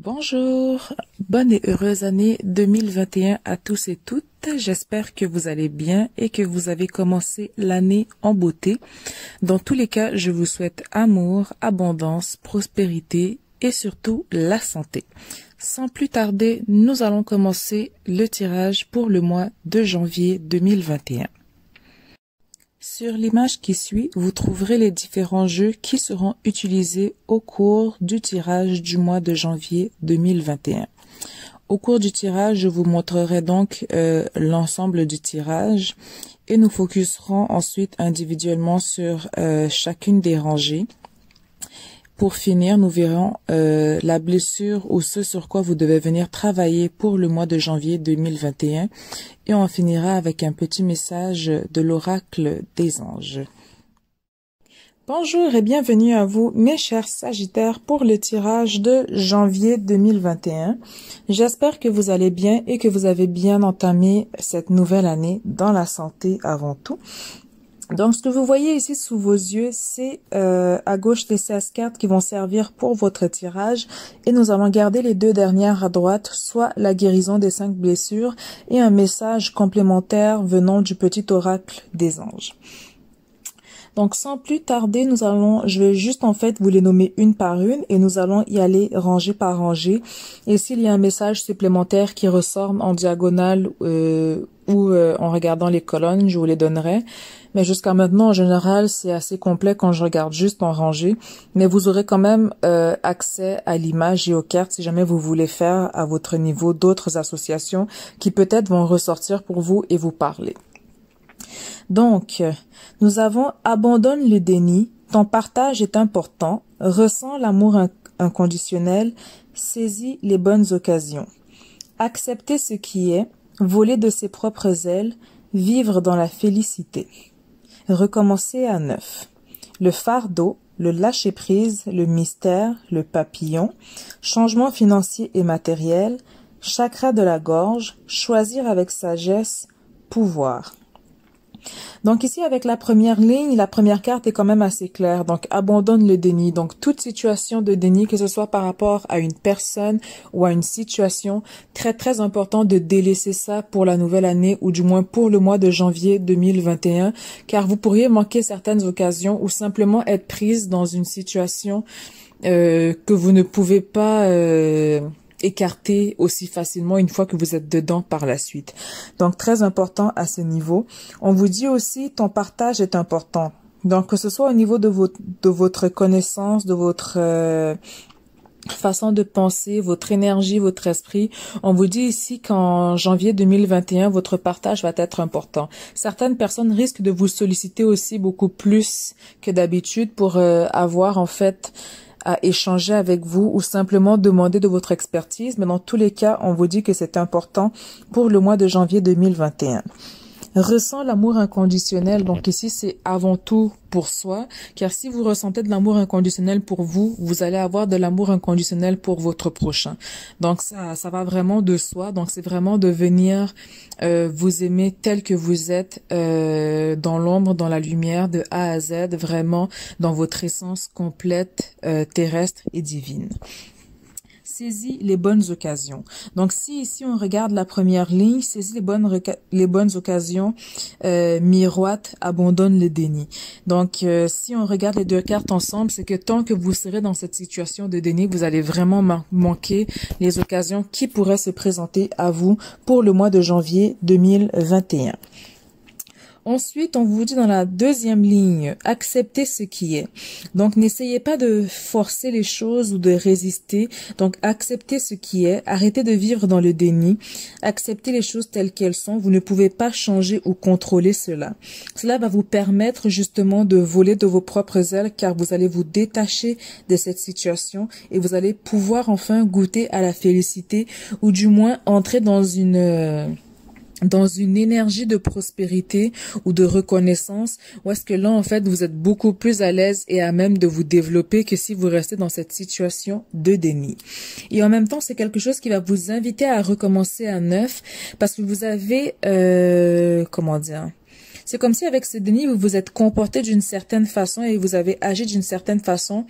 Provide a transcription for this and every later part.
Bonjour, bonne et heureuse année 2021 à tous et toutes. J'espère que vous allez bien et que vous avez commencé l'année en beauté. Dans tous les cas, je vous souhaite amour, abondance, prospérité et surtout la santé. Sans plus tarder, nous allons commencer le tirage pour le mois de janvier 2021. Sur l'image qui suit, vous trouverez les différents jeux qui seront utilisés au cours du tirage du mois de janvier 2021. Au cours du tirage, je vous montrerai donc l'ensemble du tirage et nous focuserons ensuite individuellement sur chacune des rangées. Pour finir, nous verrons la blessure ou ce sur quoi vous devez venir travailler pour le mois de janvier 2021 et on finira avec un petit message de l'oracle des anges. Bonjour et bienvenue à vous mes chers Sagittaires pour le tirage de janvier 2021. J'espère que vous allez bien et que vous avez bien entamé cette nouvelle année dans la santé avant tout. Donc, ce que vous voyez ici sous vos yeux, c'est à gauche les 16 cartes qui vont servir pour votre tirage. Et nous allons garder les deux dernières à droite, soit la guérison des 5 blessures et un message complémentaire venant du petit oracle des anges. Donc, sans plus tarder, je vais juste en fait vous les nommer une par une et nous allons y aller rangée par rangée. Et s'il y a un message supplémentaire qui ressort en diagonale ou en regardant les colonnes, je vous les donnerai. Mais jusqu'à maintenant, en général, c'est assez complet quand je regarde juste en rangée. Mais vous aurez quand même accès à l'image et aux cartes si jamais vous voulez faire à votre niveau d'autres associations qui peut-être vont ressortir pour vous et vous parler. Donc, nous avons « Abandonne le déni, ton partage est important, ressens l'amour inconditionnel, saisis les bonnes occasions. Accepter ce qui est, voler de ses propres ailes, vivre dans la félicité. Recommencer à neuf. Le fardeau, le lâcher-prise, le mystère, le papillon, changement financier et matériel, chakra de la gorge, choisir avec sagesse, pouvoir. » Donc ici, avec la première ligne, la première carte est quand même assez claire. Donc, abandonne le déni. Donc, toute situation de déni, que ce soit par rapport à une personne ou à une situation, très, très important de délaisser ça pour la nouvelle année ou du moins pour le mois de janvier 2021, car vous pourriez manquer certaines occasions ou simplement être prise dans une situation que vous ne pouvez pas écarter aussi facilement une fois que vous êtes dedans par la suite. Donc, très important à ce niveau. On vous dit aussi, ton partage est important. Donc, que ce soit au niveau de votre connaissance, de votre façon de penser, votre énergie, votre esprit. On vous dit ici qu'en janvier 2021, votre partage va être important. Certaines personnes risquent de vous solliciter aussi beaucoup plus que d'habitude pour avoir en fait à échanger avec vous ou simplement demander de votre expertise. Mais dans tous les cas, on vous dit que c'est important pour le mois de janvier 2021. Ressens l'amour inconditionnel. Donc ici, c'est avant tout pour soi, car si vous ressentez de l'amour inconditionnel pour vous, vous allez avoir de l'amour inconditionnel pour votre prochain. Donc ça va vraiment de soi. Donc c'est vraiment de venir vous aimer tel que vous êtes, dans l'ombre, dans la lumière, de A à Z, vraiment dans votre essence complète, terrestre et divine. Saisis les bonnes occasions. Donc, si ici on regarde la première ligne, saisis les bonnes occasions, miroite, abandonne le déni. Donc, si on regarde les deux cartes ensemble, c'est que tant que vous serez dans cette situation de déni, vous allez vraiment manquer les occasions qui pourraient se présenter à vous pour le mois de janvier 2021. Ensuite, on vous dit dans la deuxième ligne, acceptez ce qui est. Donc, n'essayez pas de forcer les choses ou de résister. Donc, acceptez ce qui est. Arrêtez de vivre dans le déni. Acceptez les choses telles qu'elles sont. Vous ne pouvez pas changer ou contrôler cela. Cela va vous permettre justement de voler de vos propres ailes car vous allez vous détacher de cette situation et vous allez pouvoir enfin goûter à la félicité ou du moins entrer dans une énergie de prospérité ou de reconnaissance, où est-ce que là, en fait, vous êtes beaucoup plus à l'aise et à même de vous développer que si vous restez dans cette situation de déni. Et en même temps, c'est quelque chose qui va vous inviter à recommencer à neuf parce que vous avez, comment dire, c'est comme si avec ce déni, vous vous êtes comporté d'une certaine façon et vous avez agi d'une certaine façon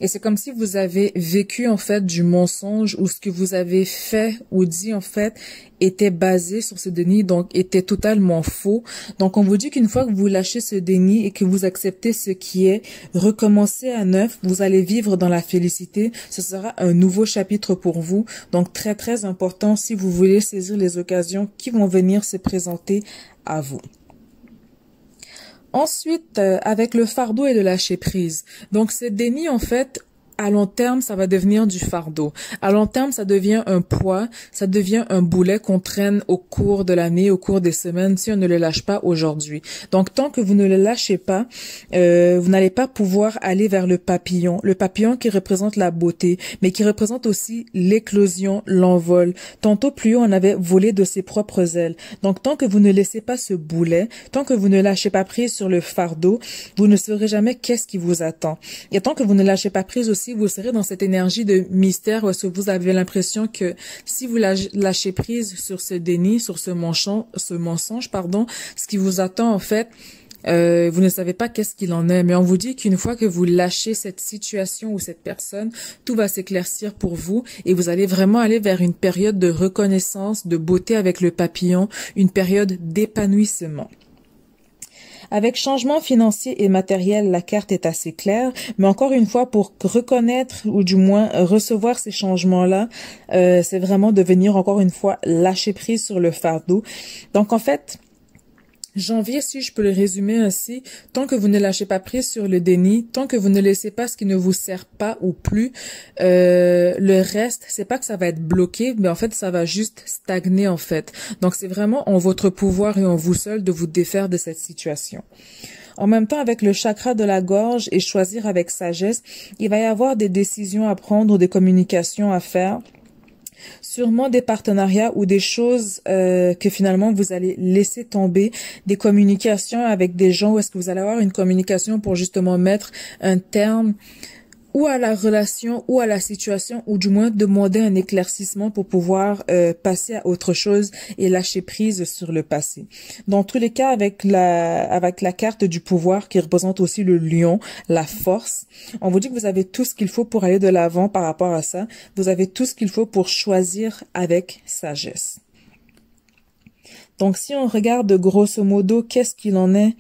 Et c'est comme si vous avez vécu en fait du mensonge ou ce que vous avez fait ou dit en fait était basé sur ce déni, donc était totalement faux. Donc on vous dit qu'une fois que vous lâchez ce déni et que vous acceptez ce qui est, recommencez à neuf, vous allez vivre dans la félicité. Ce sera un nouveau chapitre pour vous. Donc très très important si vous voulez saisir les occasions qui vont venir se présenter à vous. Ensuite, avec le fardeau et le lâcher prise. Donc, ce déni, en fait, à long terme, ça va devenir du fardeau. À long terme, ça devient un poids, ça devient un boulet qu'on traîne au cours de l'année, au cours des semaines, si on ne le lâche pas aujourd'hui. Donc, tant que vous ne le lâchez pas, vous n'allez pas pouvoir aller vers le papillon qui représente la beauté, mais qui représente aussi l'éclosion, l'envol. Tantôt, plus haut, on avait volé de ses propres ailes. Donc, tant que vous ne laissez pas ce boulet, tant que vous ne lâchez pas prise sur le fardeau, vous ne saurez jamais qu'est-ce qui vous attend. Et tant que vous ne lâchez pas prise aussi, vous serez dans cette énergie de mystère où est-ce que vous avez l'impression que si vous lâchez prise sur ce déni, sur ce mensonge, ce qui vous attend en fait, vous ne savez pas qu'est-ce qu'il en est, mais on vous dit qu'une fois que vous lâchez cette situation ou cette personne, tout va s'éclaircir pour vous et vous allez vraiment aller vers une période de reconnaissance, de beauté avec le papillon, une période d'épanouissement. Avec changement financier et matériel, la carte est assez claire, mais encore une fois, pour reconnaître ou du moins recevoir ces changements-là, c'est vraiment de venir encore une fois lâcher prise sur le fardeau. Donc en fait, janvier, si je peux le résumer ainsi, tant que vous ne lâchez pas prise sur le déni, tant que vous ne laissez pas ce qui ne vous sert pas ou plus, le reste, c'est pas que ça va être bloqué, mais en fait, ça va juste stagner en fait. Donc, c'est vraiment en votre pouvoir et en vous seul de vous défaire de cette situation. En même temps, avec le chakra de la gorge et choisir avec sagesse, il va y avoir des décisions à prendre ou des communications à faire. Sûrement des partenariats ou des choses que finalement vous allez laisser tomber, des communications avec des gens où est-ce que vous allez avoir une communication pour justement mettre un terme ou à la relation ou à la situation ou du moins demander un éclaircissement pour pouvoir passer à autre chose et lâcher prise sur le passé. Dans tous les cas, avec la carte du pouvoir qui représente aussi le lion, la force, on vous dit que vous avez tout ce qu'il faut pour aller de l'avant par rapport à ça. Vous avez tout ce qu'il faut pour choisir avec sagesse. Donc, si on regarde grosso modo, qu'est-ce qu'il en est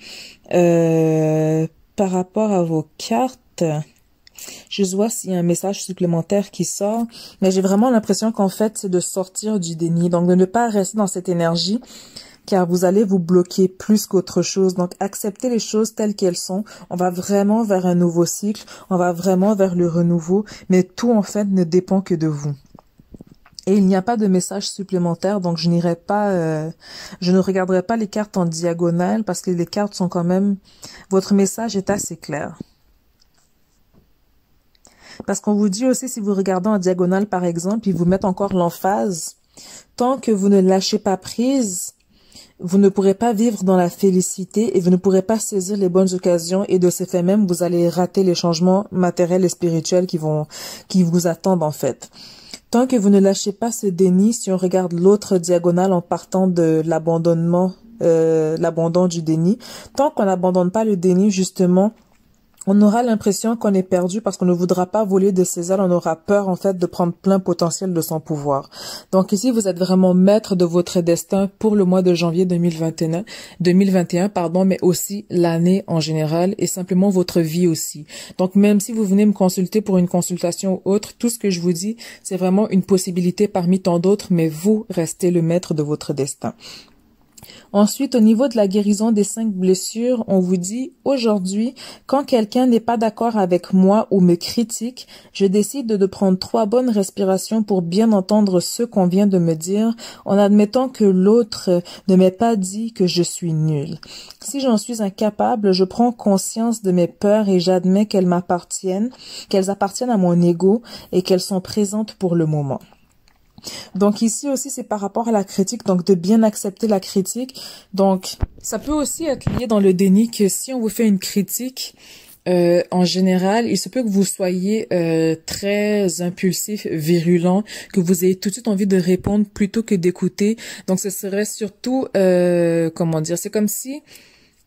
par rapport à vos cartes? Je vois s'il y a un message supplémentaire qui sort, mais j'ai vraiment l'impression qu'en fait, c'est de sortir du déni. Donc, de ne pas rester dans cette énergie, car vous allez vous bloquer plus qu'autre chose. Donc, acceptez les choses telles qu'elles sont. On va vraiment vers un nouveau cycle. On va vraiment vers le renouveau. Mais tout, en fait, ne dépend que de vous. Et il n'y a pas de message supplémentaire, donc je n'irai pas, je ne regarderai pas les cartes en diagonale parce que les cartes sont quand même, votre message est assez clair. Parce qu'on vous dit aussi, si vous regardez en diagonale, par exemple, ils vous mettent encore l'emphase. Tant que vous ne lâchez pas prise, vous ne pourrez pas vivre dans la félicité et vous ne pourrez pas saisir les bonnes occasions et de ce fait même, vous allez rater les changements matériels et spirituels qui vous attendent en fait. Tant que vous ne lâchez pas ce déni, si on regarde l'autre diagonale en partant de l'abandonnement, l'abandon du déni, tant qu'on n'abandonne pas le déni, justement, on aura l'impression qu'on est perdu parce qu'on ne voudra pas voler de ses ailes, on aura peur en fait de prendre plein potentiel de son pouvoir. Donc ici, vous êtes vraiment maître de votre destin pour le mois de janvier 2021, mais aussi l'année en général et simplement votre vie aussi. Donc même si vous venez me consulter pour une consultation ou autre, tout ce que je vous dis, c'est vraiment une possibilité parmi tant d'autres, mais vous restez le maître de votre destin. Ensuite, au niveau de la guérison des 5 blessures, on vous dit aujourd'hui, quand quelqu'un n'est pas d'accord avec moi ou me critique, je décide de prendre 3 bonnes respirations pour bien entendre ce qu'on vient de me dire, en admettant que l'autre ne m'ait pas dit que je suis nulle. Si j'en suis incapable, je prends conscience de mes peurs et j'admets qu'elles appartiennent à mon ego et qu'elles sont présentes pour le moment. Donc ici aussi, c'est par rapport à la critique, donc de bien accepter la critique. Donc, ça peut aussi être lié dans le déni que si on vous fait une critique, en général, il se peut que vous soyez très impulsif, virulent, que vous ayez tout de suite envie de répondre plutôt que d'écouter. Donc, ce serait surtout, c'est comme si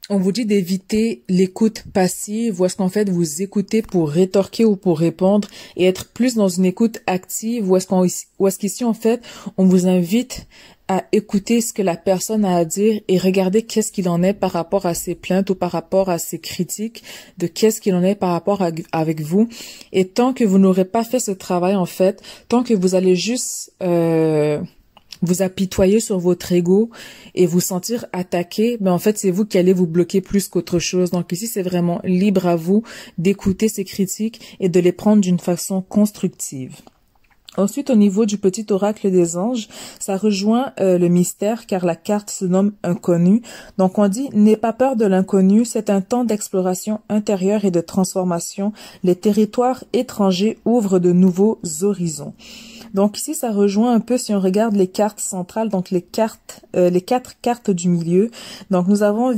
On vous dit d'éviter l'écoute passive, où est-ce qu'en fait vous écoutez pour rétorquer ou pour répondre et être plus dans une écoute active, où est-ce qu'ici en fait on vous invite à écouter ce que la personne a à dire et regarder qu'est-ce qu'il en est par rapport à ses plaintes ou par rapport à ses critiques, de qu'est-ce qu'il en est par rapport avec vous. Et tant que vous n'aurez pas fait ce travail en fait, tant que vous allez juste vous apitoyer sur votre ego et vous sentir attaqué, en fait, c'est vous qui allez vous bloquer plus qu'autre chose. Donc ici, c'est vraiment libre à vous d'écouter ces critiques et de les prendre d'une façon constructive. Ensuite, au niveau du petit oracle des anges, ça rejoint le mystère car la carte se nomme inconnu. Donc on dit, n'aie pas peur de l'inconnu, c'est un temps d'exploration intérieure et de transformation. Les territoires étrangers ouvrent de nouveaux horizons. Donc ici, ça rejoint un peu si on regarde les cartes centrales, donc les quatre cartes du milieu. Donc nous avons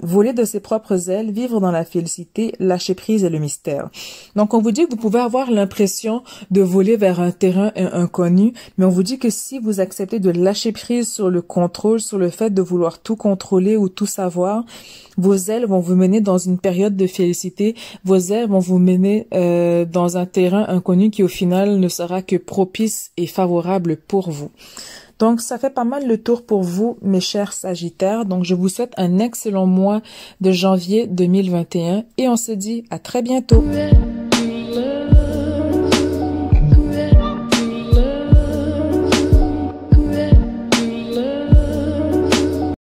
voler de ses propres ailes, vivre dans la félicité, lâcher prise et le mystère. Donc on vous dit que vous pouvez avoir l'impression de voler vers un terrain inconnu, mais on vous dit que si vous acceptez de lâcher prise sur le contrôle, sur le fait de vouloir tout contrôler ou tout savoir, vos ailes vont vous mener dans une période de félicité, vos ailes vont vous mener dans un terrain inconnu qui au final ne sera que propice et favorable pour vous. Donc, ça fait pas mal le tour pour vous, mes chers Sagittaires. Donc, je vous souhaite un excellent mois de janvier 2021 et on se dit à très bientôt.